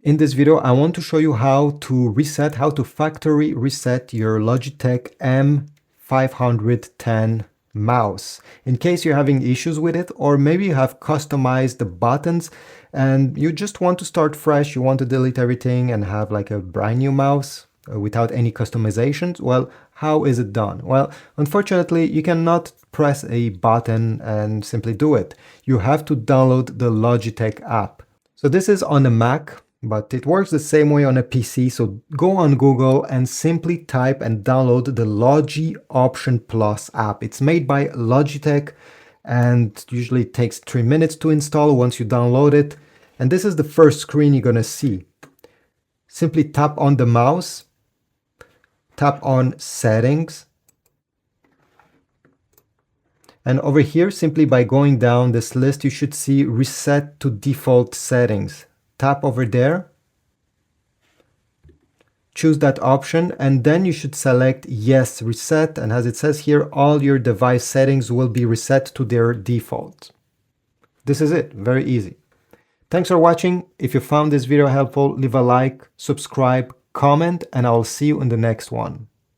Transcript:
In this video, I want to show you how to factory reset your Logitech M510 mouse. In case you're having issues with it, or maybe you have customized the buttons and you just want to start fresh, you want to delete everything and have like a brand new mouse without any customizations. Well, how is it done? Well, unfortunately, you cannot press a button and simply do it. You have to download the Logitech app. So this is on a Mac, but it works the same way on a PC. So go on Google and simply type and download the Logi Option Plus app. It's made by Logitech and usually it takes 3 minutes to install once you download it. And this is the first screen you're gonna see. Simply tap on the mouse, tap on Settings. And over here, simply by going down this list, you should see Reset to Default Settings. Tap over there, choose that option, and then you should select Yes, Reset. And as it says here, all your device settings will be reset to their default. This is it, very easy. Thanks for watching. If you found this video helpful, leave a like, subscribe, comment, and I'll see you in the next one.